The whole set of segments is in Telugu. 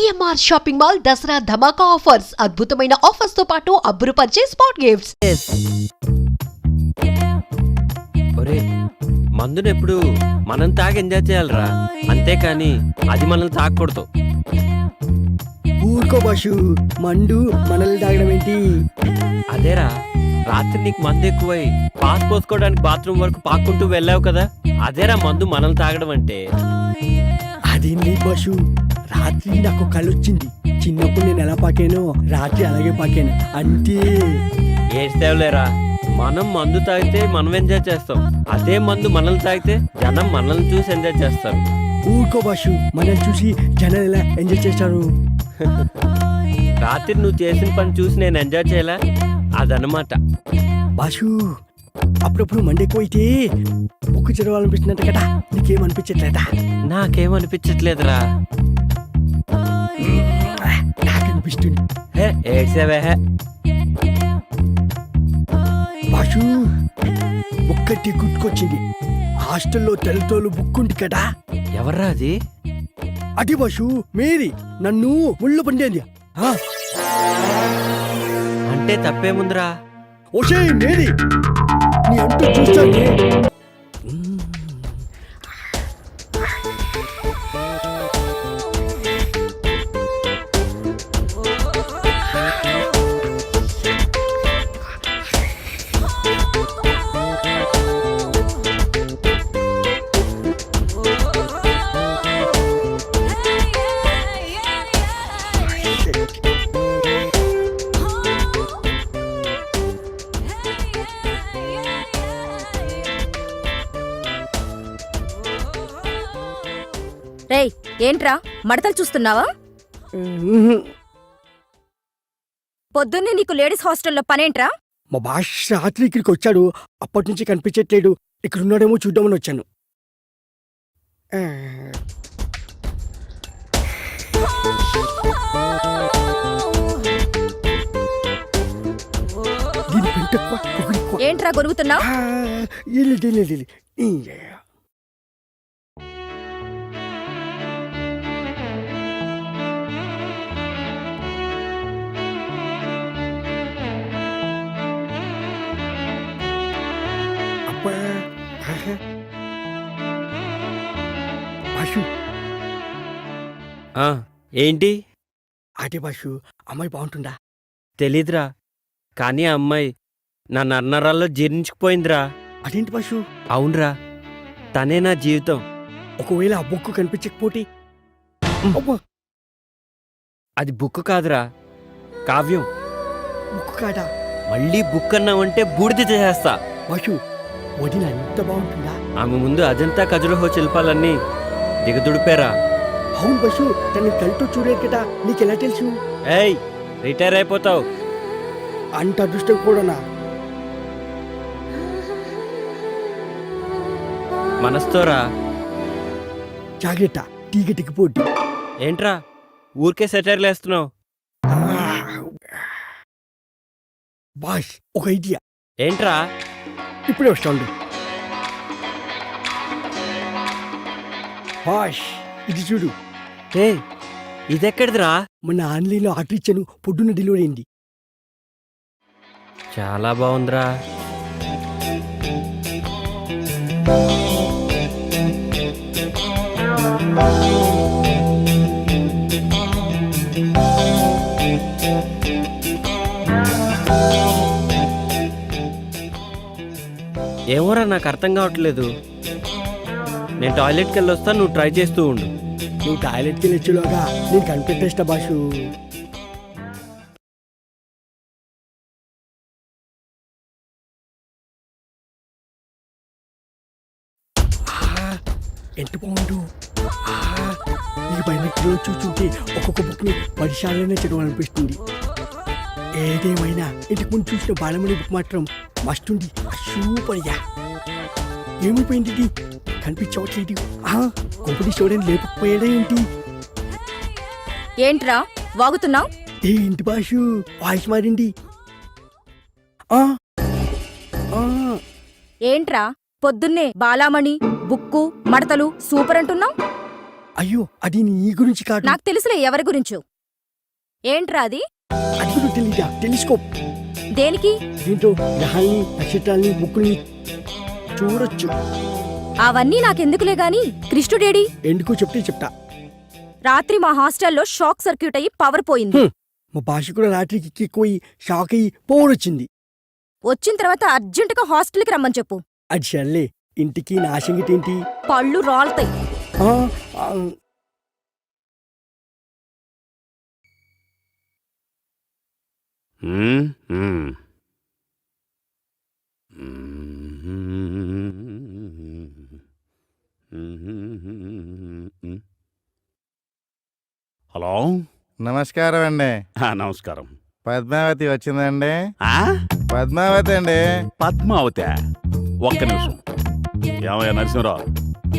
సిఎంఆర్ షాపింగ్ మాల్ దసరా ధమాకా ఆఫర్స్ అద్భుతమైన ఆఫర్స్ తో పాటు అబ్బురుపరిచే స్పాట్ గిఫ్ట్స్. ఒరే మందును ఎప్పుడు మనం తాగి ఎంజాయ్ చేయాలరా, అంతేకాని అది మనల్ని తాగకూడదు. ఊరుకో బాషు, మండు మనల్ని తాగడం ఏంటి? అదేరా రాత్రి నీకు మందు ఎక్కువై పాస్ పోసుకోవడానికి బాత్రూమ్ వరకు పాక్కుంటూ వెళ్ళావు కదా, అదేరా మందు మనల్ని తాగడం అంటే. అదేంటి బాషు, రాత్రి నాకు కళ్ళొచ్చింది. చిన్నప్పుడు నేను ఎలా పాకానో రాత్రి అలాగే పాకాను అంతే. ఏడ్చేవలేరా, మనం మందు తాగితే మనం ఎంజాయ్ చేస్తాం, అదే మందు మనల్ని తాగితే జనం మనల్ని చూసి ఎంజాయ్ చేస్తారు. ఊరుకో బాషు, మనల్ని చూసి జనాలు ఎలా ఎంజాయ్ చేస్తారు? రాత్రి నువ్వు చేసిన పని చూసి నేను ఎంజాయ్ చేయలే, అదనమాట. బాషు అప్పుడప్పుడు మండెక్కువైతే బుక్కు చదవాలనిపిస్తున్నట్టు కదా, నీకేమనిపించట్లేదా? నాకేమనిపించట్లేదురా. నాకు అనిపిస్తుంది. ఏడ్సేవే బాషు ఒక్కటి గుర్తుకొచ్చింది. హాస్టల్లో తెల్లతోలు బుక్ ఉంది కదా, ఎవర్రా అది? అది బాషు మేరీ నన్ను ముళ్ళు పండేది. అంటే తప్పేముందిరా? ఓషే మేరీ, నీ అంటూ చూస్తానే. రేయ్, ఏంట్రా మడతలు చూస్తున్నావా? పొద్దున్నే నీకు లేడీస్ హాస్టల్లో పనేంట్రా? మా బాష్ రాత్రి ఇక్కడికి వచ్చాడు, అప్పటి నుంచి కనిపించట్లేడు. ఇక్కడ ఉన్నాడేమో చూద్దామని వచ్చాను. ఏంట్రా గొరుగుతున్నావు? బాషు ఏంటి? అదే బాషు, అమ్మాయి బాగుంటుందా? తెలీదురా, కానీ ఆ అమ్మాయి నా నన్నరాల్లో జీర్ణించుకుపోయిందిరా. అదేంటి బాషు? అవునరా, తనే నా జీవితం. ఒకవేళ ఆ బుక్ కనిపించకపోతే? అది బుక్ కాదురా, కావ్యం. బుక్ కాదా? మళ్ళీ బుక్ అన్నావంటే బూడిద చేసేస్తా. బాషు వదిన ఎంత బాగుంటుందా? ఆమె ముందు అజంతా ఖజురహో శిల్పాలన్నీ దిగదుడిపారా. అవును బషు, తన కళ్ళతో చూడలేదు కదా, నీకెలా తెలుసు? ఏయ్, రిటైర్ అయిపోతావు. అంత అదృష్టం కూడానా? మనస్తోరా. జాగ్రత్త, టీగటికి పోటీ. ఏంట్రా ఊరికే సెటైర్లు వేస్తున్నావు? బాష్ ఒక ఐడియా. ఏంట్రా? ఇప్పుడే వస్తాడు. బాష్ ఇది చూడు. ఏ ఇదెక్కడిదిరా? మొన్న ఆన్లైన్లో ఆర్డర్ ఇచ్చాను, పొద్దున్న డెలివరీ అయింది. చాలా బాగుందిరా. ఏమోరా, నాకు అర్థం కావట్లేదు. నేను టాయిలెట్కి వెళ్ళి వస్తా, నువ్వు ట్రై చేస్తూ ఉండు. నువ్వు టాయిలెట్కి వెళ్ళొచ్చులోగా నేను కనిపెట్టేస్తా బాషు. ఎంత బాగుండు. ఈ బైనెక్లో చూస్తుంటే ఒక్కొక్క బుక్ని 10 సార్లనే చదవాలనిపిస్తుంది. ఏదేమైనా ఇంటికి ముందు చూసిన బాలమణి బుక్ మాత్రం మస్తుంది. సూపర్గా. ఏమైపోయింది ఇది? కనిపించవట్లేదు. కొంపటి చూడని లేకపోయాడా ఏంటి? ఏంట్రా వాగుతున్నావు? ఏంటి బాషు వాయిస్ మారింది? ఏంట్రా పొద్దున్నే బాలామణి బుక్కు మడతలు సూపర్ అంటున్నావు? అయ్యో అది నీ గురించి కాదు. నాకు తెలుసులే ఎవరి గురించో. ఏంట్రా అది? అది కూడా తెలీదా? టెలిస్కోప్. దేనికి? దీంతో గ్రహాల్ని, నక్షత్రాల్ని, బుక్కుల్ని చూడొచ్చు. అవన్నీ నాకెందుకులే గాని కృష్ణుడేడి? ఎందుకో చెప్తా. రాత్రి మా హాస్టల్లో షాక్ సర్క్యూట్ అయ్యి పవర్ పోయింది. మా భాష కూడా రాత్రికి ఎక్కువయి షాక్ అయ్యి పోరొచ్చింది. వచ్చిన తర్వాత అర్జెంటుగా హాస్టల్కి రమ్మని చెప్పు. అది సర్లే, ఇంటికి నా సంగతి ఏంటి? పళ్ళు రాలుతాయి. ఆ, ఆ, హలో, నమస్కారం అండి. నమస్కారం. పద్మావతి వచ్చిందండి? ఆ? పద్మావతి అండి. పద్మావతి, ఒక్క నిమిషం. ఏమయ్యా నరసింహరావు,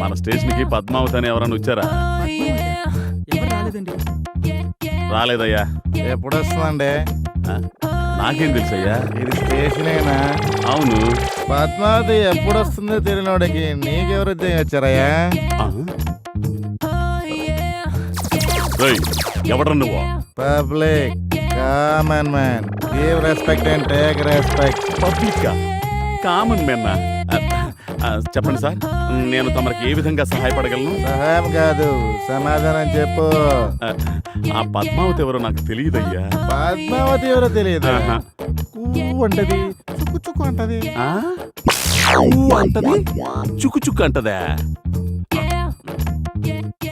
మన స్టేషన్కి పద్మావతి అని ఎవరన్నా వచ్చారా? ఎవరు రాలేదండి. రాలేదయ్యా. ఎప్పుడు వస్తుందండి? ఆ? నాకేం తెలుసయ్యా? ఇది స్టేషనేనా? అవును. పద్మావతి ఎప్పుడు వస్తుందో తెలియనోడికి నీకెవరు ఉద్యోగం వచ్చారయ్యా? ఆ? రేయ్, ఎవడ్రా నువ్వు? Public common man, give respect and take respect. Public common మెన్నా? చెప్పండి సార్, నేను తమరికి ఏ విధంగా సహాయపడగలను? సహాయం కాదు, సమాధానం చెప్పు. ఆ పద్మావతి ఎవరో నాకు తెలియదయ్యా. పద్మావతి ఎవరో తెలియదు. ఆహా. అంటది, చుక్కు చుక్కు అంటది. ఆ? ఊ అంటది, చుక్కు చుక్కు అంటదా?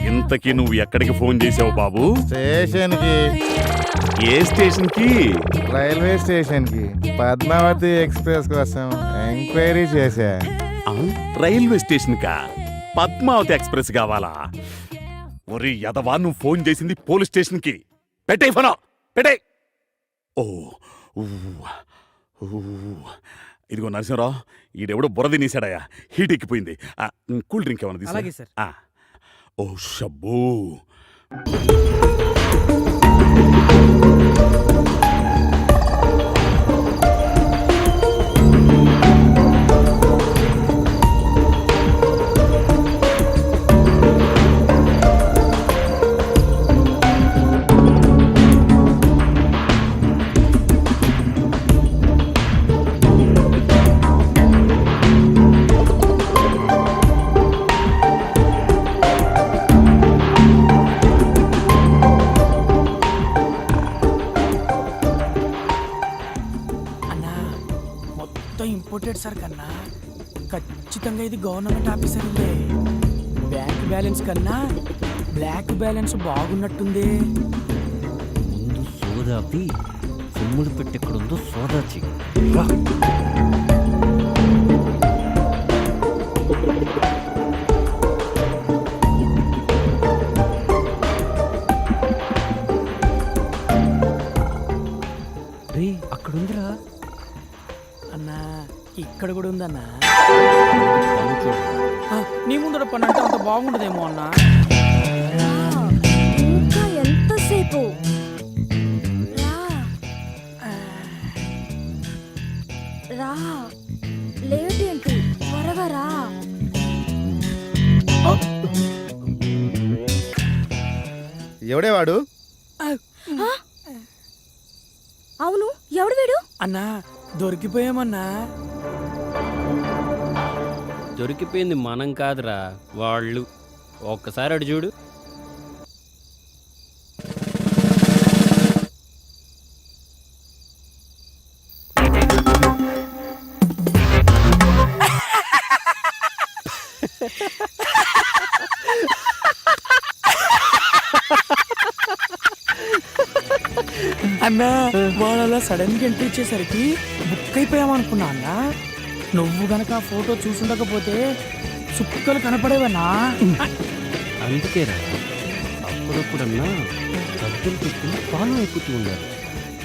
ఇంతకీ నువ్వు ఎక్కడికి ఫోన్ చేసావు బాబు? స్టేషన్ కి. ఏ స్టేషన్ కి? రైల్వే స్టేషన్ కి పద్మావతి ఎక్స్ప్రెస్ కోసం ఎంక్వైరీ చేశా. ఆ? రైల్వే స్టేషన్ కా? పద్మావతి ఎక్స్ప్రెస్ కావాలా? ఒరి యదవా, నువ్వు ఫోన్ చేసింది పోలీస్ స్టేషన్ కి. పెట్టే ఫోన్, పెట్టే. ఓ ఊ, ఊ. ఇదిగో నరసింహరావు, ఈడెవడో బుర్ర తినేశాడయ్యా. హీట్ ఎక్కిపోయింది. కూల్ డ్రింక్ ఏమన్నా అలాగే తీసా? సార్. ఓ షబ్బూ. ఇంపోర్టెడ్ సార్ కన్నా ఖచ్చితంగా ఇది గవర్నమెంట్ ఆఫీసర్లే. బ్యాంక్ బ్యాలెన్స్ కన్నా బ్లాక్ బ్యాలెన్స్ బాగున్నట్టుంది. ముందు సోదాపి సొమ్ములు పెట్టెక్కడుందో సోదా చెయ్యి. రే, అక్కడుందిరా అన్నా, ఇక్కడ కూడా ఉందన్నా. పన్ను చూడు. నీ ముందర పని అంటే అంత బాగుండదేమో అన్నా. ఇంకా ఎంతసేపు? రా, లేట్ ఏంటి? త్వరగా రా. ఎవడే వాడు? అవును, ఎవడు వీడు? అన్నా, దొరికిపోయామన్నా. దొరికిపోయింది మనం కాదురా, వాళ్ళు. ఒక్కసారి అడు చూడు. అన్నా, వాళ్ళ సడన్ గా ఎంట్రీ ఇచ్చేసరికి బుక్ అయిపోయామనుకున్నా అన్నా. నువ్వు గనక ఆ ఫోటో చూసుండకపోతే చుక్కలు కనపడేవన్నా. అందుకేరా అప్పుడప్పుడన్నా సద్దులు పెట్టుకుని పాలు ఎక్కుతూ ఉండాలి.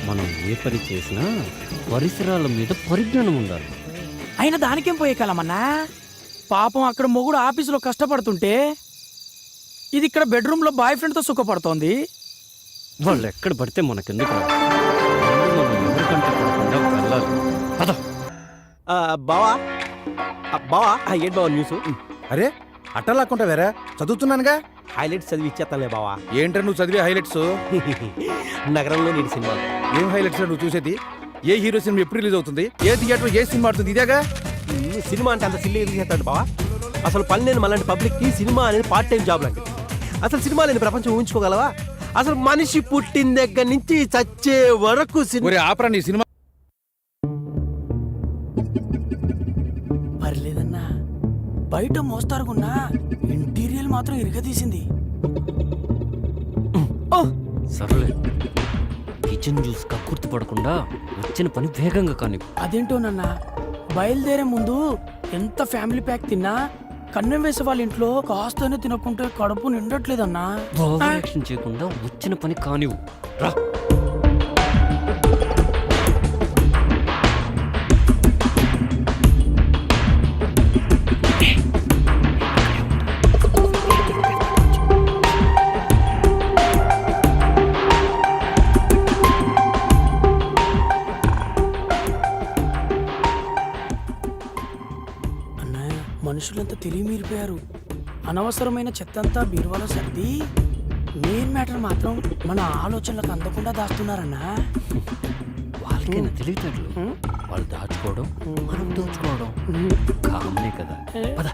మనం ఏ పని చేసినా పరిసరాల మీద పరిజ్ఞానం ఉండాలి. అయినా దానికేం పోయే కాలమన్నా. పాపం అక్కడ మొగుడు ఆఫీసులో కష్టపడుతుంటే ఇది ఇక్కడ బెడ్రూమ్ లో బాయ్ ఫ్రెండ్ తో సుఖపడుతోంది. వాళ్ళు ఎక్కడ పడితే మనకెందుకు? మనం ఎవరికంటే పడకుండా వెళ్ళాలి. పద. బావా బావా ఏంటి బావా న్యూస్? అరే అట్టలాక్కుంటా వేరే చదువుతున్నానుగా. హైలైట్స్ చదివి ఇచ్చేస్తానులే బావా. ఏంట్రా నువ్వు చదివే హైలైట్స్? నగరంలో నీటి సినిమా. ఏం హైలైట్స్ నువ్వు చూసేది? ఏ హీరో సినిమా ఎప్పుడు రిలీజ్ అవుతుంది? ఏ థియేటర్ ఏ సినిమా ఆడుతుంది? ఇదేగా సినిమా అంటే అంత సిల్లీ ఎందుకు చేస్తాడు బావా? అసలు పని లేని మళ్ళీ పబ్లిక్ కి సినిమా అనేది పార్ట్ టైం జాబ్ లాంటిది. అసలు సినిమా లేని ప్రపంచం ఊహించుకోగలవా? అసలు మనిషి పుట్టిన దగ్గర నుంచి చచ్చే వరకు ఒరే ఆపరా నీ సినిమా. పర్లేదన్నా, బయట మోస్తారుకున్నా ఇంటీరియల్ మాత్రం ఇరగదీసింది. సర్లే, కిచెన్ జ్యూస్ కక్కుర్తి పడకుండా వచ్చిన పని వేగంగా కానీ. అదేంటోనన్నా, బయలుదేరే ముందు ఎంత ఫ్యామిలీ ప్యాక్ తిన్నా కన్నం వేసే వాళ్ళ ఇంట్లో కాస్తనే తినకుంటే కడుపు నిండట్లేదన్నా. ఓవర్ చేయకుండా వచ్చిన పని కానివ్వు. రా. అన్నయ్య, మనుషులంతా తెలివి మీరిపోయారు. అనవసరమైన చెత్తంతా బీరువాలో సర్ది మెయిన్ మ్యాటర్ మాత్రం మన ఆలోచనలకు అందకుండా దాస్తున్నారన్నా. వాళ్ళకైనా తెలివితేటలు. వాళ్ళు దాచుకోవడం, మనం దోచుకోవడం కామనే కదా. పద.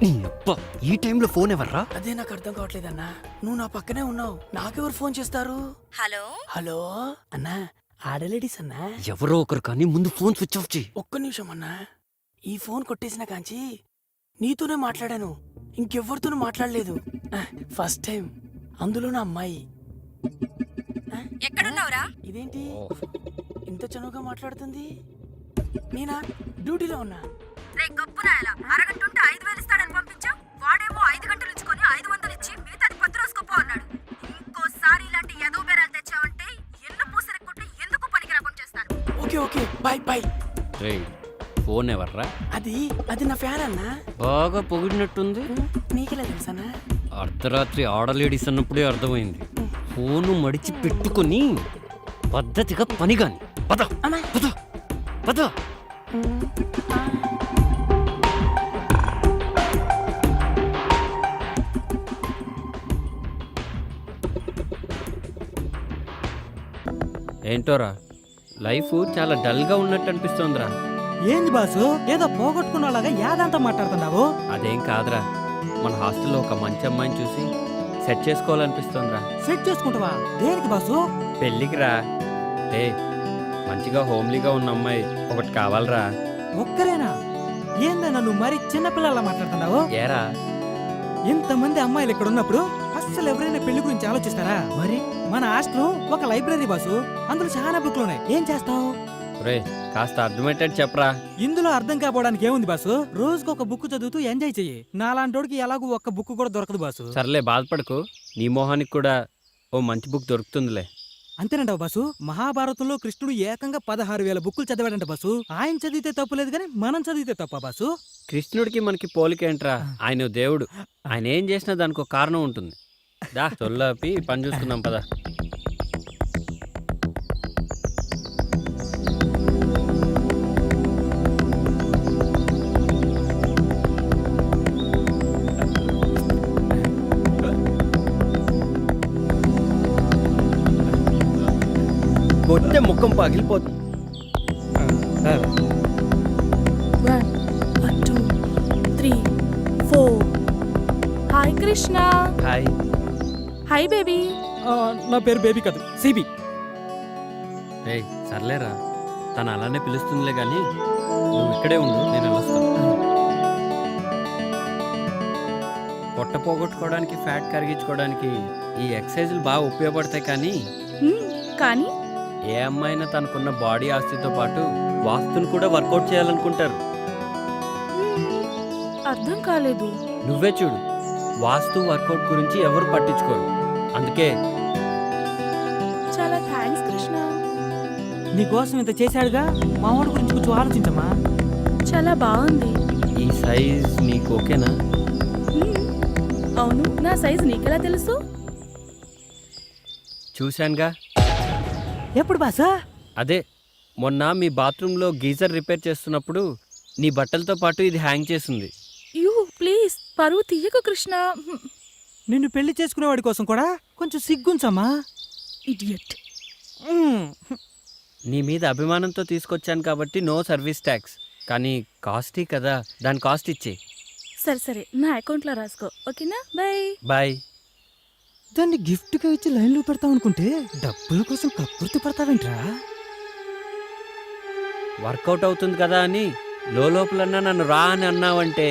నీ అబ్బా, ఈ టైంలో ఫోన్ ఎవర్రా? అదే నాకు అర్థం కావట్లేదన్నా. నువ్వు నా పక్కనే ఉన్నావు, నాకెవరు ఫోన్ చేస్తారు? హలో హలో అన్నా, ఆడలేడీస్ అన్నా. ఎవరో ఒకరు కానీ ముందు ఫోన్ స్విచ్ ఆఫ్ చేయి. ఒక్క నిమిషం అన్నా, ఈ ఫోన్ కొట్టేసిన కాంచి నీతోనే మాట్లాడాను, ఇంకెవ్వరితోనూ మాట్లాడలేదు. ఫస్ట్ టైం, అందులో నా అమ్మాయి. ఎక్కడున్నావురా? ఇదేంటి ఇంత చనువుగా మాట్లాడుతుంది? నేనా డ్యూటీలో ఉన్నా. రే గప్పునాయలా, అరగంట ఉంటే 5,000 ఇస్తాడని పంపించావు. వాడేమో 5 గంటలు ఇచ్చుకొని 500 ఇచ్చి మిగతాది 10 రోజుకోపో అన్నాడు. ఇంకోసారి ఇలాంటి ఎదో బేరాలు తెచ్చావంటే ఎల్లు పూసరెక్కుంటే ఎందుకు పనికి రాకుండా చేస్తాను. Okay okay, bye bye. రేయ్, ఫోన్ ఎవర్రా? అది నా ఫ్యాన్ అన్నా. బాగా పొగిడినట్టుంది. నీకెలా తెలుసనా? అర్ధరాత్రి ఆడలేడీస్ అన్నప్పుడే అర్థమైంది. ఫోను మడిచి పెట్టుకుని పద్ధతిగా పని గాని. పద పద పద. ఏంటోరా, లైఫ్ చాలా డల్ గా ఉన్నట్టు అనిపిస్తోందిరా. ఏంది బాసు, ఏదో పోగొట్టుకున్నలాగా యాదంతా మాట్లాడుతున్నావు? అదేం కాదురా, మన హాస్టల్లో ఒక మంచి అమ్మాయిని చూసి సెట్ చేసుకోవాలనిపిస్తోందిరా. సెట్ చేసుకుంటావా? దేనికి బాసు? పెళ్ళికి రా. ఏ మంచిగా హోమ్లీగా ఉన్న అమ్మాయి ఒకటి కావాలరా. ఒక్కరేనా? ఏందన్నా నువ్వు మరి చిన్నపిల్లలా మాట్లాడుతున్నావు? ఏరా, ఇంతమంది అమ్మాయిలు ఇక్కడ ఉన్నప్పుడు అస్సలు ఎవరైనా పెళ్లి గురించి ఆలోచిస్తారా? మరి మన హాస్టల్ ఒక లైబ్రరీ బాసు, అందులో చాలా బుక్లు ఉన్నాయి. ఏం చేస్తావు? రే కాస్త అర్థమయ్యేటట్టు చెప్పరా. ఇందులో అర్థం కాపోవడానికి ఏముంది బాసు? రోజుకు ఒక బుక్ చదువుతూ ఎంజాయ్ చెయ్యి. నాలాంటోడికి ఎలాగూ ఒక్క బుక్ కూడా దొరకదు బాసు. సర్లే, బాధపడకు. నీ మొహానికి కూడా ఓ మంచి బుక్ దొరుకుతుందిలే. అంతేనంటావు బాసు? మహాభారతంలో కృష్ణుడు ఏకంగా 16,000 బుక్కులు చదివాడంట బాసు. ఆయన చదివితే తప్పులేదు కానీ మనం చదివితే తప్ప బాసు? కృష్ణుడికి మనకి పోలికేంట్రా? ఆయన దేవుడు. ఆయన ఏం చేసినా దానికి ఒక కారణం ఉంటుంది. దా తొల్లాపి పని చూసుకుందాం పద. కొట్టే ముఖం పగిలిపోతుంది. 1 2 3 4. Hi Krishna. Hi. Hi baby. నా పేరు బేబీ కాదు, సిబి. రే సర్లేరా, తను అలానే పిలుస్తుందిలే కానీ నువ్వు ఇక్కడే ఉండు, నేను వెళ్ళొస్తాను. పొట్ట పోగొట్టుకోవడానికి, ఫ్యాట్ కరిగించుకోవడానికి ఈ ఎక్సర్సైజులు బాగా ఉపయోగపడతాయి. కానీ ఏ అమ్మాయినా తనకున్న బాడీ ఆస్తితో పాటు వాస్తుని కూడా వర్కౌట్ చేయాలనుకుంటారు. అర్థం కాలేదు. నువ్వే చూడు, వాస్తు వర్కౌట్ గురించి ఎవరు పట్టించుకోరు. అందుకే చాలా థ్యాంక్స్ కృష్ణ. నీకోసం ఇంత చేశాడుగా, మా వాడి గురించి కొంచెం ఆలోచించమ్మా. చాలా బాగుంది. ఈ సైజ్ నీకు ఓకేనా? అవును, నా సైజ్ నీకెలా తెలుసు? చూశానుగా. ఎప్పుడు బాసు? అదే మొన్న మీ బాత్రూంలో గీజర్ రిపేర్ చేస్తున్నప్పుడు నీ బట్టలతో పాటు ఇది హ్యాంగ్ చేసింది. యూ ప్లీజ్ పరువు తీయకు కృష్ణ. నిన్ను పెళ్లి చేసుకునేవాడి కోసం కూడా కొంచెం సిగ్గుంచమ్మా. ఇడియట్. నీ మీద అభిమానంతో తీసుకొచ్చాను కాబట్టి నో సర్వీస్ ట్యాక్స్, కానీ కాస్టీ కదా, దాని కాస్ట్ ఇచ్చే. సరే సరే నా అకౌంట్లో రాసుకో, ఓకేనా? బాయ్. బాయ్. దాన్ని గిఫ్ట్గా ఇచ్చి లైన్లో పెడతావు అనుకుంటే డబ్బుల కోసం కక్కుర్తి పడతావేంట్రా? వర్కౌట్ అవుతుంది కదా అని లోపలన్నా నన్ను రా అని అన్నావంటే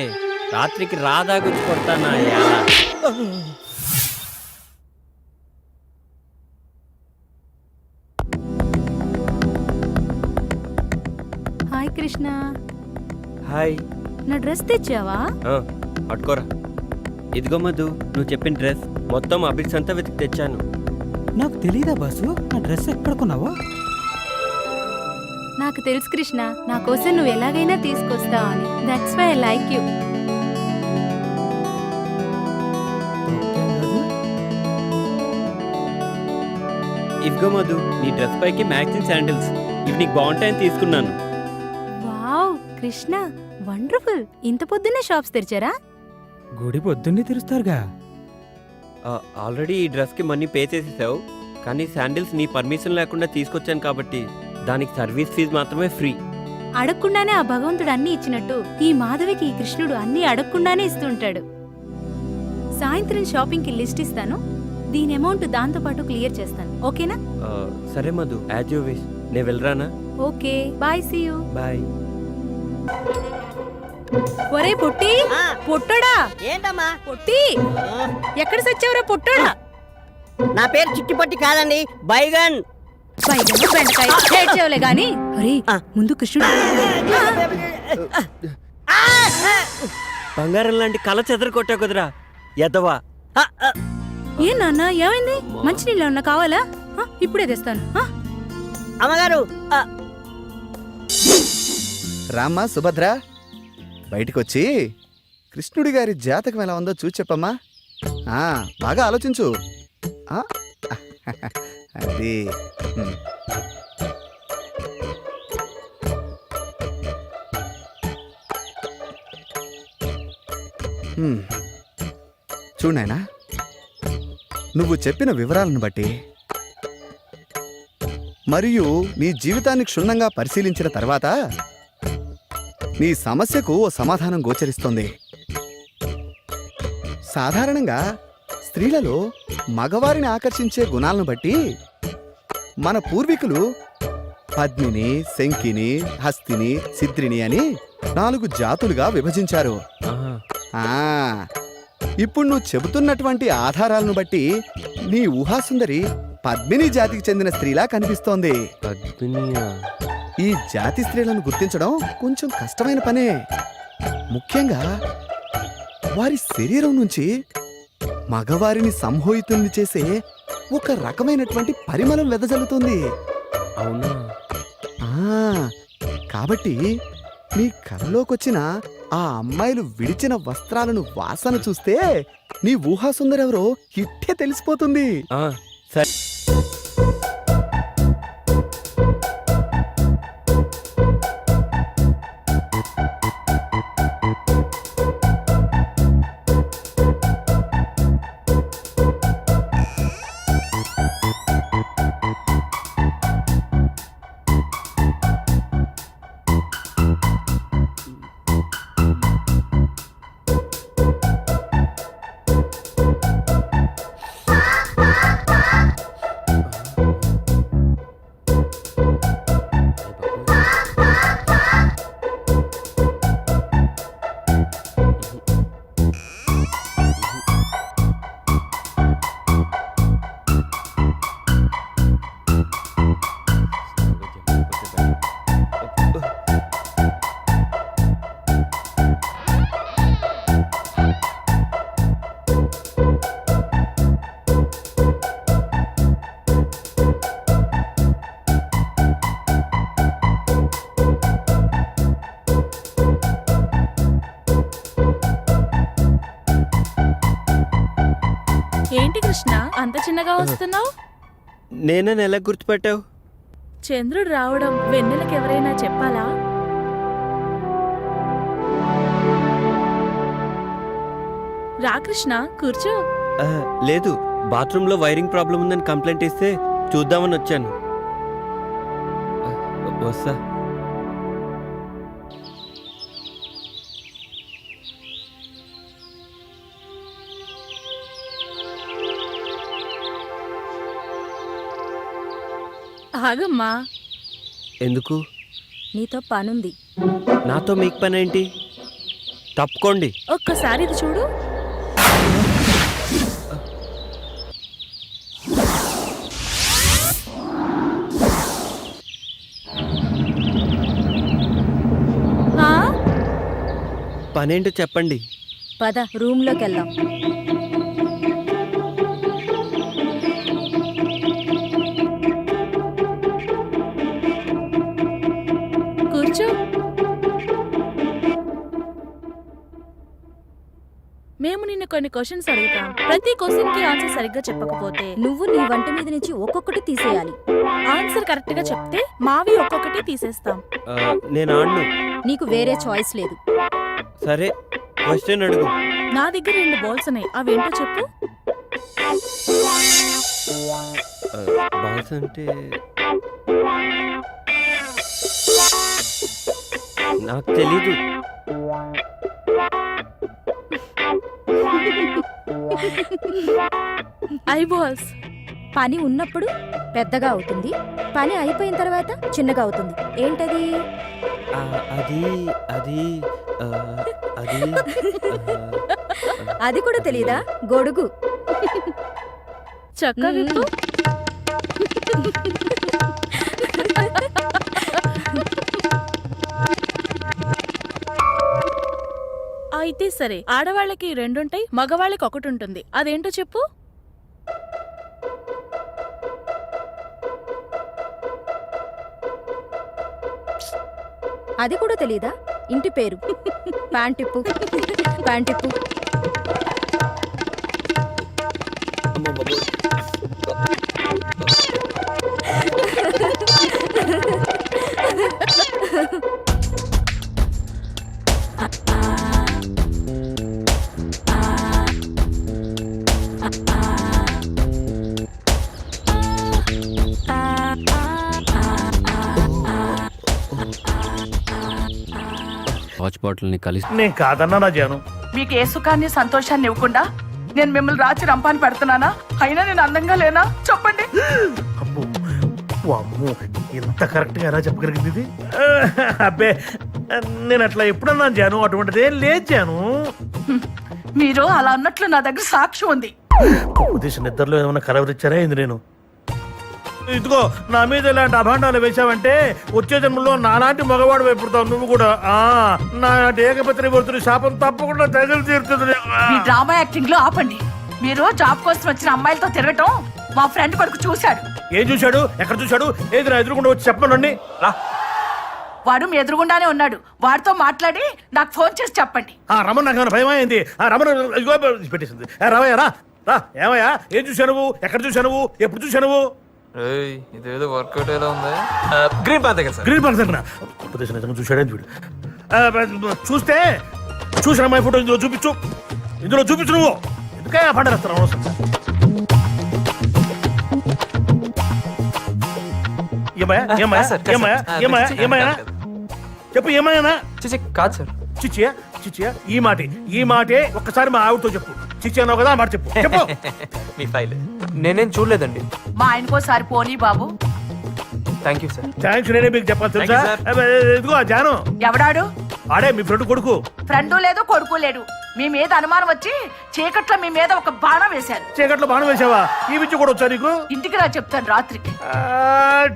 రాత్రికి రాదాగుచ్చి కొడతానా? హాయ్ కృష్ణ. హాయ్. నా డ్రెస్ తెచ్చావా? పట్టుకోరా. ఇదిగో మధు, నువ్వు చెప్పిన డ్రెస్ మొత్తం అభిక్స్ అంతా వెతికి తెచ్చాను. నాకు తెలీదా బాసు నా డ్రెస్ ఎక్కడ కొన్నావో? నాకు తెలుసు కృష్ణ, నా కోసం నువ్వు ఎలాగైనా తీసుకొస్తావు అని. That's why I like you. ఇదిగో మధు, నీ డ్రెస్ పైకి మ్యాచింగ్ శాండిల్స్. ఇవి నీకు బాగుంటాయని తీసుకున్నాను. Wow Krishna, wonderful. ఇంత పొద్దున్నే షాప్స్ తెరిచారా? గుడి పొద్దున్నే తెరుస్తారుగా. ఆల్రెడీ ఈ డ్రెస్కి మనీ పే చేసేసావు, కానీ శాండిల్స్ నీ పర్మిషన్ లేకుండా తీసుకొచ్చాను కాబట్టి దానికి సర్వీస్ ఫీజు మాత్రమే ఫ్రీ. అడగకుండానే ఆ భగవంతుడు అన్ని ఇచ్చినట్టు ఈ మాధవికి ఈ కృష్ణుడు అన్ని అడగకుండానే ఇస్తుంటాడు. సాయంత్రం షాపింగ్కి లిస్ట్ ఇస్తాను, దీని అమౌంట్ దాంతో పాటు క్లియర్ చేస్తాను, ఓకేనా? సరే మధు, యాజ్ యూ విష్. నేను వెళ్ళరానా? Okay bye, see you. Bye. ఒరే పొట్టి, పొట్టడా ఏంటమ్మా? పొట్టి, ఎక్కడ సచ్చావురా పొట్టడా? నా పేరు చిట్టిపట్టి కాదండి, బైగన్. బైగన్ బెండకాయ ఏడ్చేవులే గాని. ఒరే ముందు కృష్ణుడు. బంగారం లాంటి కళ చెదర కొట్టావు కుదరా ఎదవా. ఏ నాన్న, ఏమైంది? మంచినీళ్ళు ఏమన్నా కావాలా? ఇప్పుడే తెస్తాను. అమ్మగారు, రామ్మా సుభద్ర, బయటికొచ్చి కృష్ణుడి గారి జాతకం ఎలా ఉందో చూసి చెప్పమ్మా. బాగా ఆలోచించు. అది చూడాయనా, నువ్వు చెప్పిన వివరాలను బట్టి మరియు నీ జీవితాన్ని క్షుణ్ణంగా పరిశీలించిన తర్వాత నీ సమస్యకు ఓ సమాధానం గోచరిస్తోంది. సాధారణంగా స్త్రీలలో మగవారిని ఆకర్షించే గుణాలను బట్టి మన పూర్వీకులు పద్మిని, శంకిని, హస్తిని, సిద్రిని అని 4 జాతులుగా విభజించారు. ఇప్పుడు నువ్వు చెబుతున్నటువంటి ఆధారాలను బట్టి నీ ఊహాసుందరి పద్మిని జాతికి చెందిన స్త్రీలా కనిపిస్తోంది. ఈ జాతి స్త్రీలను గుర్తించడం కొంచెం కష్టమైన పనే. ముఖ్యంగా వారి శరీరం నుంచి మగవారిని సంమోహితుల్ని చేసే ఒక రకమైనటువంటి పరిమళం వెదజల్లుతుంది. అవునా? కాబట్టి నీ కలలోకొచ్చిన ఆ అమ్మాయిలు విడిచిన వస్త్రాలను వాసన చూస్తే నీ ఊహాసుందరెవరో ఇట్టే తెలిసిపోతుంది. సరే. ఏంటి కృష్ణ అంత చిన్నగా వస్తున్నావు? నేనే ఎలా గుర్తుపెట్టావు? చంద్రుడు రావడం వెన్నెలకు ఎవరైనా చెప్పాలా? రాకృష్ణ కూర్చో. లేదు, బాత్రూంలో వైరింగ్ ప్రాబ్లం ఉందని కంప్లైంట్ ఇస్తే చూద్దామని వచ్చాను. వస్తా. ఆగమ్మా, ఎందుకు? నీతో పనుంది. నాతో మీకు పని ఏంటి? తప్పుకోండి. ఒక్కసారి ఇది చూడు. పనేంటో చెప్పండి. పద రూమ్లోకి వెళ్దాం. కూర్చో. మేము నిన్ను కొన్ని క్వశ్చన్స్ అడుగుతాం. ప్రతి క్వశ్చన్ కి ఆన్సర్ సరిగ్గా చెప్పకపోతే నువ్వు నీ వంట మీద నుంచి ఒక్కొక్కటి తీసేయాలి. ఆన్సర్ కరెక్ట్ గా చెప్తే మావి ఒక్కొక్కటి తీసేస్తాం. నేను ఆడను. నీకు వేరే చాయిస్ లేదు. సరే, క్వశ్చన్ అడుగు. నా దగ్గర 2 బాల్స్ ఉన్నాయి, అవేంటో చెప్పు. బాల్స్ అంటే నాకు తెలీదు. I balls. పని ఉన్నప్పుడు పెద్దగా అవుతుంది, పని అయిపోయిన తర్వాత చిన్నగా అవుతుంది. ఏంటది? అది అది అది అది కూడా తెలీదా? గొడుగు. చక్క విప్పు. అయితే సరే, ఆడవాళ్ళకి 2 ఉంటాయి, మగవాళ్ళకి 1 ఉంటుంది. అదేంటో చెప్పు. అది కూడా తెలీదా? ఇంటి పేరు. ప్యాంటిప్పు. ప్యాంటిప్పు. వాచ్ బాటిల్ని కలిసి నేను కాదన్నా నా జాను. మీకు ఏ సుఖాన్ని సంతోషాన్ని ఇవ్వకుండా నేను మిమ్మల్ని రాచి రంపాన్ని పెడుతున్నానా? అయినా నేను అందంగా లేనా? చెప్పండి. అమ్మో, అమ్మో, ఇంత కరెక్ట్ గా ఎలా చెప్పగలిగింది ఇది? అబ్బే, నేను అట్లా ఎప్పుడన్నా జాను, అటువంటిది ఏం లేదు జాను. మీరు అలా అన్నట్లు నా దగ్గర సాక్ష్యం ఉంది. ఉద్దేశం నిద్రలో ఏమైనా కలవరిచ్చారా ఏంది? నేను ఇదిగో నా మీద ఇలాంటి అభాండాలు వేసావంటే వచ్చే జన్మలో నాలాంటి మగవాడు వైపుడతావు నువ్వు కూడా. నాటి ఏకపత్రి పడుతున్న శాపం తప్పకుండా తగిలి తీరుతుంది. మీ డ్రామా యాక్టింగ్ లో ఆపండి. మీరు జాబ్ కోసం వచ్చిన అమ్మాయిలతో తిరగటం మా ఫ్రెండ్ కొడుకు చూశాడు. ఏం చూశాడు? ఎక్కడ చూశాడు? ఏది నా ఎదురుకుండా వచ్చి చెప్పనండి. వాడు మీ ఎదురుగుండానే ఉన్నాడు. వాడితో మాట్లాడి నాకు ఫోన్ చేసి చెప్పండి. రమణ నాకు భయం అయింది. రమణ పెట్టేసింది. రావయ్యా, రా రా. ఏమయ్యా, ఏం చూశావు నువ్వు? ఎక్కడ చూశావు నువ్వు? ఎప్పుడు చూశావు నువ్వు? ఇదేదో వర్కౌట్ ఎలా ఉంది. గ్రీన్ పార్క్ దగ్గర సార్. గ్రీన్ పార్క్ దగ్గర ఉపదేశం నిజంగా చూశాడని చూడు. చూస్తే చూసిన అమ్మాయి ఫోటో ఇందులో చూపించు. ఇందులో చూపించు. నువ్వు ఎందుకే పంట వేస్తాను? చెప్పు, ఏమయ్యానా? కాదు సార్. చిచ్చియా చిచ్చియా ఈ మాటే ఒక్కసారి మా ఆవిడతో చెప్పు. చిచ్చి అన్నావు కదా, మాట చెప్పు. చెప్పు. మీ ఫైల్ నేనేం చూడలేదండి. మా ఆయనకోసారి పోనీ బాబు. Thank you sir. థ్యాంక్స్ నేనే మీకు చెప్పాలి తెలుసా? ఇదిగో జాను. ఎవడాడు? ఆడే మీ ఫ్రెండ్ కొడుకు. ఫ్రెండు లేదు, కొడుకు లేడు. మీ మీద అనుమానం వచ్చి చీకట్లో మీ మీద ఒక బాణం వేశాను. చీకట్లో బాణం వేసావా? ఈ విద్య కూడా వచ్చా నీకు? ఇంటికి రా చెప్తాను రాత్రి.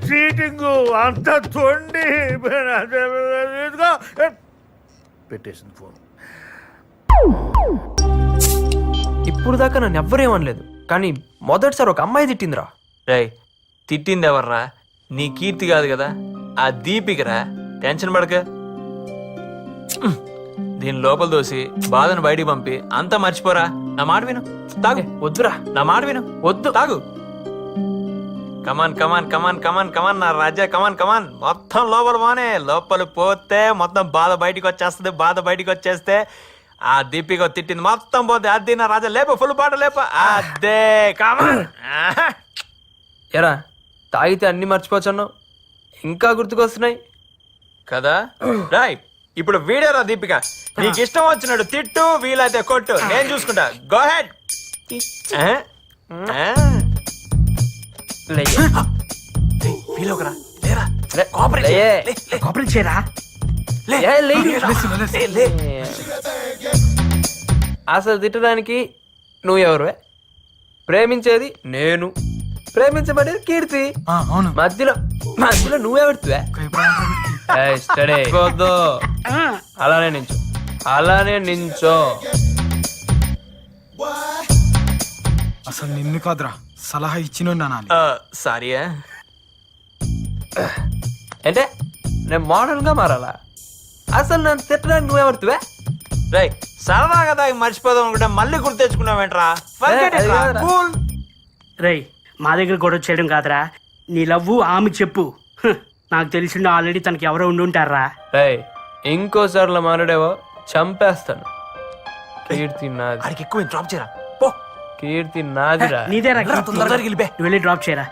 చీటింగ్ అంత తొండి. పెట్టేసింది ఫోన్. ఇప్పుడు దాకా నన్ను ఎవ్వరేమనలేదు, కానీ మొదటిసారి ఒక అమ్మాయి తిట్టిందిరా. రేయ్, తిట్టింది ఎవర్రా? నీ కీర్తి కాదు కదా, ఆ దీపికరా. టెన్షన్ పడక. దీని లోపల దోసి బాధను బయటికి పంపి అంతా మర్చిపోరా. నా మాట విను. తాగు. వద్దురా, నా మాట విను. వద్దు, తాగు. కమాన్ కమాన్ కమాన్ కమాన్ కమాన్ నా రాజా కమాన్ కమాన్ మొత్తం లోపల పోనే లోపల పోతే మొత్తం బాధ బయటికి వచ్చేస్తుంది బాధ బయటికి వచ్చేస్తే ఆ దీపిక తిట్టింది మొత్తం పోతే అది నా రాజా లేప ఫుల్ పాట లేప అదే కమాన్ ఎరా తాగితే అన్ని మర్చిపోవచ్చున్నావు ఇంకా గుర్తుకొస్తున్నాయి కదా రాయ్ ఇప్పుడు వీడేరా దీపిక నీకు ఇష్టం వచ్చినాడు తిట్టు వీలైతే కొట్టు నేను చూసుకుంటా గో హెడ్ అసలు తిట్టడానికి నువ్వెవరు ప్రేమించేది నేను ప్రేమించబడేది కీర్తి మధ్యలో మధ్యలో నువ్వెవడుతువే అలానే నించో అలానే నించో అసలు నిన్ను కాదురా సలహా ఇచ్చిన సారీ అంటే నేను మోడర్న్ గా మారాలా అసలు నన్ను తిట్టడానికి నువ్వెవడుతువే రై సరదాగా తాగి మర్చిపోదాం అనుకుంటే మళ్ళీ గుర్తు తెచ్చుకున్నావేంట్రా రై మా దగ్గర గొడవ చేయడం కాదురా నీ లవ్వు ఆమె చెప్పు నాకు తెలిసిండు ఆల్రెడీ తనకి ఎవరో ఉండి ఉంటారా రై ఇంకోసార్లు మారాడేవో చంపేస్తాను కీర్తి నాది ఆడికి ఎక్కువ డ్రాప్ చేయరా కీర్తి నాదిరా నీదేరా నువ్వు వెళ్ళి డ్రాప్ చేయరా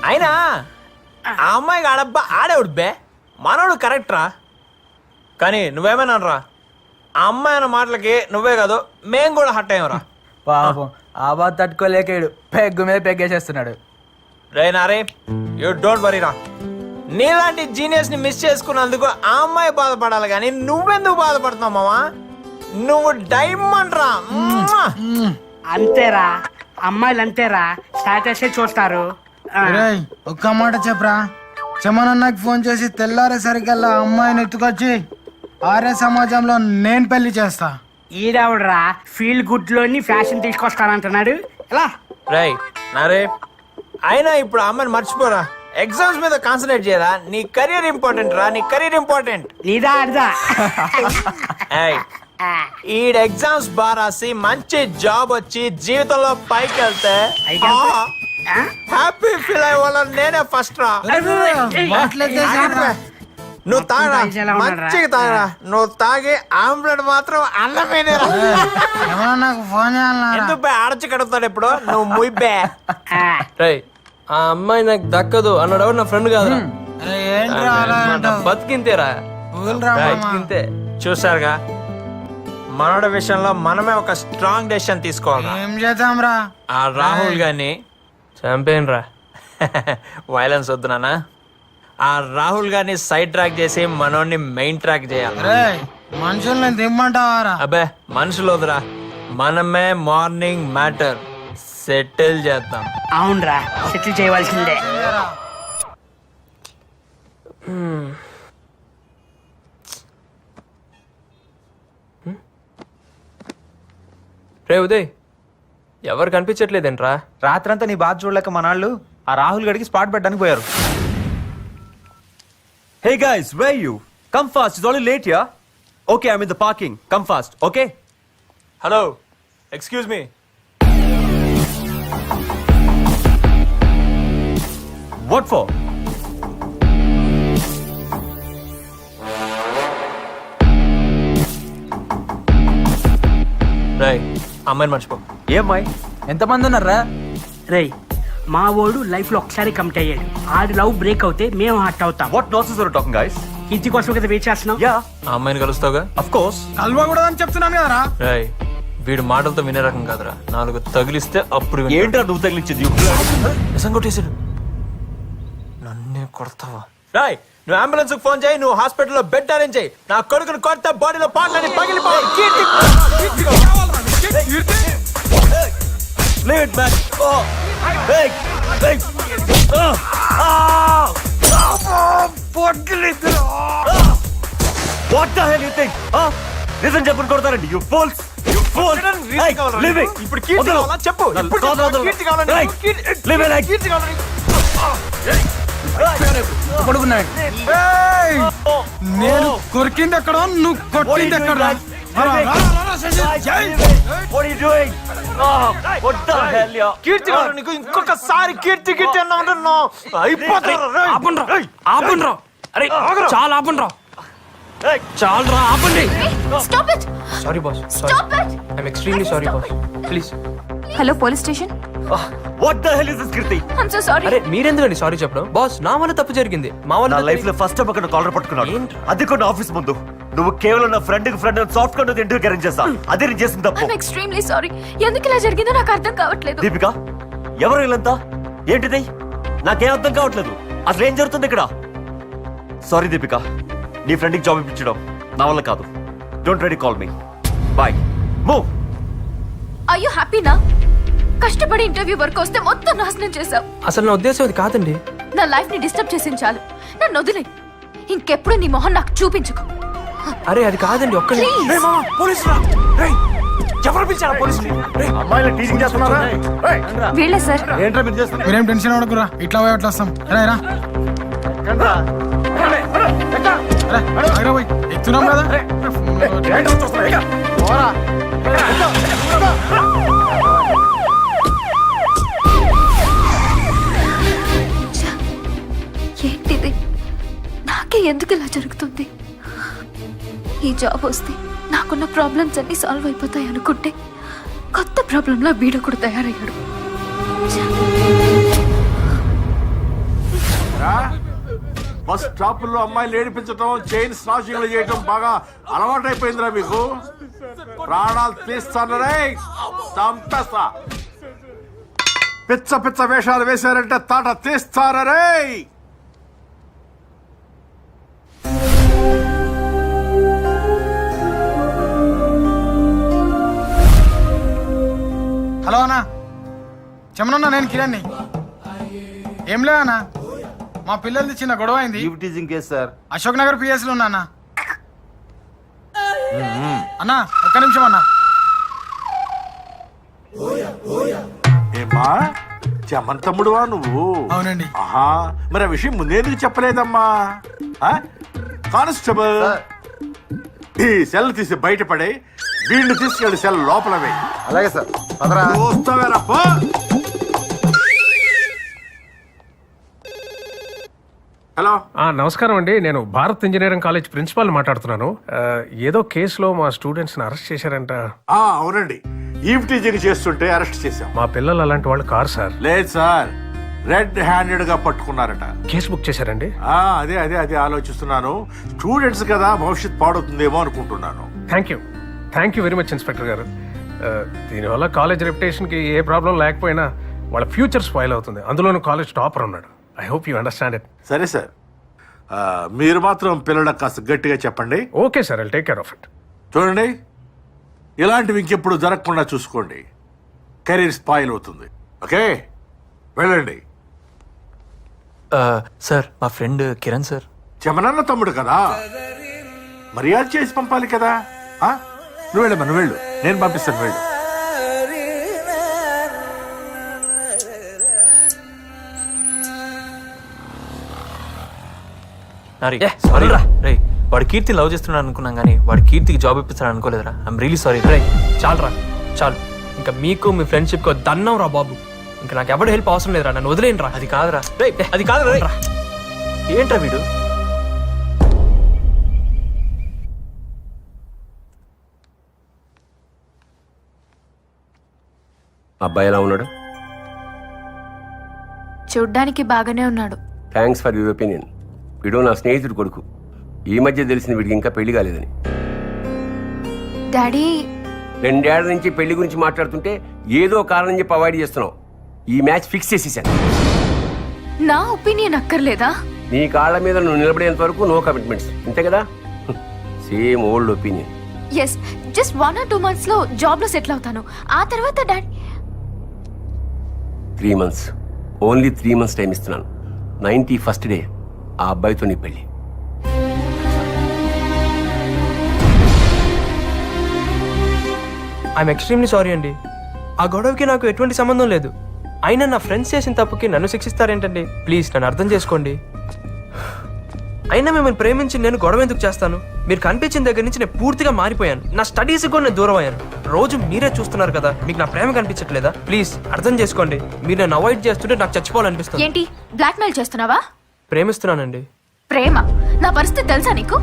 అయినా ఆ అమ్మాయికి ఆడబ్బా ఆడేవుడు బే మనోడు కరెక్ట్ రా కానీ నువ్వేమైనా రా ఆ అమ్మాయి అన్న మాటలకి నువ్వే కాదు మేం కూడా హట్ అయ్యాం రా పాపం ఆ బాధ తట్టుకోలేకాడు పెగ్గు మీద పెగ్గేసేస్తున్నాడు రే నారే యూ డోంట్ వరీ రా నీలాంటి జీనియస్ ని మిస్ చేసుకున్నందుకు ఆ అమ్మాయి బాధపడాలి కానీ నువ్వెందుకు బాధపడుతున్నావు మావా నువ్వు డైమండ్ రా అంతేరా అమ్మాయిలు అంతేరా స్టాటస్ చూస్తారు ఒక్క మాట చెప్పరా చమనన్నకి ఫోన్ చేసి తెల్లారేసరికల్లా అమ్మాయిని ఎత్తుకొచ్చి ఆర్య సమాజంలో నేను పెళ్లి చేస్తా. ఈడవడరా ఫీల్ గుడ్ లోని ఫ్యాషన్ తీసుకొస్తానంటున్నాడు. ఎలా రై నరే అయినా ఇప్పుడు అమ్మని మర్చిపోరా, ఎగ్జామ్స్ మీద కాన్సన్ట్రేట్ చేయరా. నీ కెరీర్ ఇంపార్టెంట్ రా, నీ కెరీర్ ఇంపార్టెంట్. నీదా అర్థా ఈ ఎగ్జామ్స్ బాగా రాసి మంచి జాబ్ వచ్చి జీవితంలో పైకి వెళ్తే హ్యాపీ ఫీల్ అయ్యేవాళ్ళ నేనే ఫస్ట్ రా. నువ్వు తాగరా, మంచిగా తాగరా. నువ్వు తాగి ఆమ్లెట్ మాత్రం అన్నమేనేరా. నాకు ఫోన్ ఎందుకు బే ఆడచి కడుగుతాడు ఇప్పుడు నువ్వు ముయ్యే. ఆ అమ్మాయి నాకు దక్కదు అన్నాడు నా ఫ్రెండ్ కాదు, బతికింతేరా బతికింతే. చూసారుగా మనోడి విషయంలో మనమే ఒక స్ట్రాంగ్ డెసిషన్ తీసుకోవాలి. ఏం చేద్దాం రా, ఆ రాహుల్ గాని చంపేను రా. వైలెన్స్ వద్దు నాన్న. ఆ రాహుల్ గారిని సైడ్ ట్రాక్ చేసి మనోడిని మెయిన్ ట్రాక్ చేయాలి. మనుషుల్ని దిమ్మంటావారా? అబ్బే మనుషులు వద్దురా, మనమే మార్నింగ్ మ్యాటర్ సెటిల్ చేద్దాం. అవునరా, సెటిల్ చేయవలసిందే. రే ఉదయ్, ఎవరు కనిపించట్లేదేంట్రా? రాత్రంతా నీ బాధ చూడలేక మనాళ్ళు ఆ రాహుల్ గడికి స్పాట్ పెట్టడానికి పోయారు. Hey guys, where are you? Come fast, it's already late here. Okay, I'm in the parking. Come fast, okay? Hello, excuse me. What for? రేయ్ అమ్మాయిని మర్చిపో. ఏమ్మాయి? ఎంతమంది ఉన్నారా? రేయ్ మా వాడు లైఫ్ లో ఒకసారి కమిట్ అయ్యాడు. ఆడి లవ్ బ్రేక్ అవుతే మేము హర్ట్ అవుతాం. What nonsense are you talking, guys? ఇంటి కోసం కదా వెయిట్ చేస్తున్నాం. Yeah, ఆ అమ్మాయిని కలుస్తావుగా? of course. కలవకూడదని చెప్తున్నాను కదరా. రేయ్ వీడు మాటలతో వినే రకం కాదురా, నాలుగు తగిలిస్తే అప్పుడు వింటాడు. ఏంట్రా నువ్వు తగిలించేది? నిజం కొట్టేశాడు. నన్నే కొడతావా? రాయ్ నువ్వు అంబులెన్స్ కు ఫోన్ చేయి, నువ్వు హాస్పిటల్లో బెడ్ అరేంజ్ చేయి. నా కొడుకుని కొడితే బాడీలో పాటలని పగిలిపోయి Leave it, man. Oh, hey, hey. What the hell you think? Huh? Listen, చెప్పని కొడతారండి. You fools. You fools. Hey, leave it. ఇప్పుడు కీర్తి కావాలా చెప్పు. ఇప్పుడు కీర్తి కావాలా? Leave it like. కీర్తి కావాలా? పడుకున్నాడు. నేను కొరికింది ఎక్కడ, నువ్వు కొట్టింది ఎక్కడ? నీకు ఇంకొకసారి కీర్తి కీర్తి అన్నా అరే చాలా ఆపండ్రా, చాలరా ఆపండి. Stop it, sorry boss, stop it. I'm extremely sorry boss, please. Hello police station. What the hell is this Keerthi? I'm so sorry. అరే మీరెందుకండి సారీ చెప్పడం? బాస్ నా వల్ల తప్పు జరిగింది, మా నా వల్ల లైఫ్ లో ఫస్ట్ టైం అక్కడ కాలర్ పట్టుకున్నాడు. అది కూడా ఆఫీస్ ముందు. నువ్వు కేవలం నా friend soft card interview arrange చేస్తా. అదే నేను చేసిన తప్పు. I'm extremely sorry. ఎందుకు ఇలా జరిగిందో నాకు అర్థం కావట్లేదు. దీపిక, ఎవరు వీళ్ళంతా? ఏంటిది? నాకేం అర్థం కావట్లేదు. అసలు ఏం జరుగుతుంది ఇక్కడ? సారీ దీపిక, నీ ఫ్రెండ్కి జాబ్ ఇప్పించడం నా వల్ల కాదు. Don't ready call me. Bye, move. Are you హ్యాపీనా? కష్టపడి ఇంటర్వ్యూ వరకు వస్తే మొత్తం నాశనం చేశావు. అసలు నా ఉద్దేశం అది కాదండి. నా లైఫ్ ని డిస్టర్బ్ చేసింది చాలు. నన్ను వదిలే. ఇంకెప్పుడు నీ మొహం నాకు చూపించుకో. అరే అది కాదండి, ఒక్క Please. ఎవరు పిలిచారా పోలీసులు? అమ్మాయిలు టీచింగ్ చేస్తున్నారా? వీళ్ళే సార్. ఏంట్రా మీరు చేస్తున్నారు? మీరేం టెన్షన్ అవ్వకురా, ఇట్లా పోయి అట్లా వస్తాం. రా ఎక్కుతున్నాం కదా. ఏంటిది? నాకే ఎందుకు ఇలా జరుగుతుంది? ఈ జాబ్ వస్తే నాకున్న ప్రాబ్లమ్స్ అన్ని సాల్వ్ అయిపోతాయి అనుకుంటే కొత్త ప్రాబ్లంలా వీడు కూడా తయారయ్యాడు. బస్ స్టాప్ లో అమ్మాయిలు ఏడిపించడం, చైన్ స్నాచింగ్లు చేయటం బాగా అలవాటైపోయిందిరా మీకు. ప్రాణాలు తీస్తానరే, చంపేస్తా. పిచ్చ పిచ్చ వేషాలు వేశారంటే తాట తీస్తారరే. హలో అన్నా, చెమనన్నా, నేను కిరణ్ని. ఏం లే అన్నా, మా పిల్లలది చిన్న గొడవ అయింది. Teaching case sir. Ashok Nagar PS లో ఉన్నా అన్నా. అన్నా ఒక్క నిమిషం అన్నా. ఏమ్మా, చమన్ తమ్ముడువా నువ్వు? అవునండి. ఆహా, మరి ఆ విషయం ముందేందుకు చెప్పలేదమ్మా? కానిస్టేబుల్, ఈ సెల్ తీసి బయటపడే, వీళ్ళు తీసుకెళ్ళి సెల్ లోపల వేయి. అలాగే సార్. చూస్తావేరా, పో. హలో, నమస్కారం అండి, నేను భారత్ ఇంజనీరింగ్ కాలేజ్ ప్రిన్సిపాల్ మాట్లాడుతున్నాను. ఏదో కేసులో మా స్టూడెంట్స్ ని అరెస్ట్ చేశారంట. అవునండి, ఈవ్ టీచింగ్ చేస్తుంటే అరెస్ట్ చేశాం. మా పిల్లలు అలాంటి వాళ్ళు కారు సార్. లేదు సార్, రెడ్ హ్యాండెడ్ గా పట్టుకున్నారట. కేసు బుక్ చేశారండి. అదే అదే అదే ఆలోచిస్తున్నాను. స్టూడెంట్స్ కదా, భవిష్యత్ పాడవుతుందేమో అనుకుంటున్నాను. Thank you very much inspector గారు. దీనివల్ల కాలేజ్ రెప్యుటేషన్ కి ఏ ప్రాబ్లం లేకపోయినా వాళ్ళ ఫ్యూచర్ స్పాయిల్ అవుతుంది. అందులోనూ కాలేజ్ టాపర్ ఉన్నాడు. I hope you understand it. సరే సార్, మీరు మాత్రం పిల్లలకు కాస్త గట్టిగా చెప్పండి. Okay sir, I'll take care of it. చూడండి, ఇలాంటివి ఇంకెప్పుడు జరగకుండా చూసుకోండి. కెరీర్ స్పాయిల్ అవుతుంది. ఓకే, వెళ్ళండి. సార్ మా ఫ్రెండ్ కిరణ్ సార్. చెమనన్న తమ్ముడు కదా, మర్యాద చేసి పంపాలి కదా. నువ్వు వెళ్ళమ్మా, నువ్వు వెళ్ళు, నేను పంపిస్తాను, వెళ్ళు. వాడు కీర్తి లవ్ చేస్తున్నాడు అనుకున్నాం, కానీ వాడు కీర్తికి జాబ్ ఇప్పిస్తాడు అనుకోలేదురా. I'm really sorry. చాలు ఇంకా మీకు మీ ఫ్రెండ్షిప్ దన్నం రా బాబు. ఇంకా నాకు ఎవరు హెల్ప్ అవసరం లేదురా, నన్ను వదిలేండి రా. అది కాదురా, అది కాదురా. ఏంట్రా వీడు? అబ్బాయి ఎలా ఉన్నాడు? చూడ్డానికి బాగానే ఉన్నాడు. Thanks for your opinion. వీడు నా స్నేహితుడు కొడుకు. ఈ మధ్య తెలిసింది వీడికి ఇంకా పెళ్లి కాలేదని. డాడీ, 2 ఏళ్ల నుంచి పెళ్లి గురించి మాట్లాడుతుంటే ఏదో కారణం చెప్పి అవాయిడ్ చేస్తున్నావు. ఈ మ్యాచ్ ఫిక్స్ చేసేసాను. నా ఒపీనియన్ అక్కర్లేదా? నీ కాళ్ళ మీద నువ్వు నిలబడేంత వరకు నో కమిట్మెంట్స్, అంతే కదా? Same old opinion. Yes, just 1 or 2 months లో జాబ్ లో సెటిల్ అవుతాను. ఆ తర్వాత daddy 3 months, only 3 months time ఇస్తున్నాను. 91st డే ఆ అబ్బాయితో నీ పెళ్లి. ఐఎమ్ ఎక్స్ట్రీమ్లీ సారీ అండి. ఆ గొడవకి నాకు ఎటువంటి సంబంధం లేదు. అయినా నా ఫ్రెండ్స్ చేసిన తప్పుకి నన్ను శిక్షిస్తారేంటండి? ప్లీజ్ నన్ను అర్థం చేసుకోండి. అయినా మిమ్మల్ని ప్రేమించి నేను గొడవ ఎందుకు చేస్తాను? మీరు కనిపించిన దగ్గర నుంచి నేను పూర్తిగా మారిపోయాను. నా స్టడీస్ కూడా నేను దూరం అయ్యాను. రోజు మీరే చూస్తున్నారు కదా, మీకు నా ప్రేమ కనిపించట్లేదా? ప్లీజ్ అర్థం చేసుకోండి. మీరు నన్ను అవాయిడ్ చేస్తుంటే నాకు చచ్చిపోవాలనిపిస్తుంది. ఏంటి బ్లాక్మెయిల్ చేస్తున్నావా? ప్రేమిస్తున్నానండి. ప్రేమ? నా పరిస్థితి తెలుసా నీకు?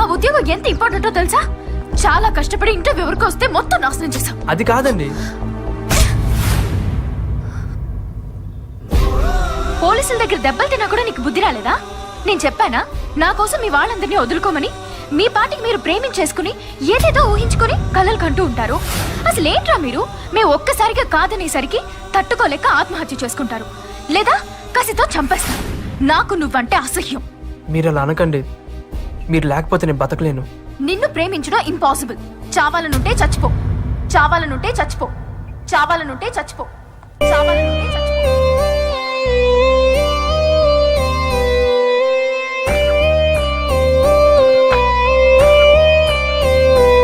ఆ ఉద్యోగం ఎంత ఇంపార్టెంటో తెలుసా? చాలా కష్టపడి ఇంటర్వ్యూ వరకు వస్తే మొత్తం నాశనం చేశాం. అది కాదండి. పోలీసుల దగ్గర దెబ్బలు తిన్నా కూడా నీకు బుద్ధి రాలేదా? నేను చెప్పానా నా కోసం మీ వాళ్ళందరినీ వదులుకోమని? మీ పాటికి మీరు ప్రేమించేసుకుని ఏదేదో ఊహించుకుని కలలు కంటూ ఉంటారు. అసలు ఏంట్రా మీరు? మేము ఒక్కసారిగా కాదనేసరికి తట్టుకోలేక ఆత్మహత్య చేసుకుంటారు, లేదా కసితో చంపేస్తారు. నాకు నువ్వంటే అసహ్యం. మీరు అలా అనకండి. మీరు లేకపోతే నేను బతకలేను. నిన్ను ప్రేమించడం ఇంపాసిబుల్. చావాలనుంటే చచ్చిపో, చావాలనుంటే చచ్చిపో, చావాలనుంటే చచ్చిపో, చావాలనుంటే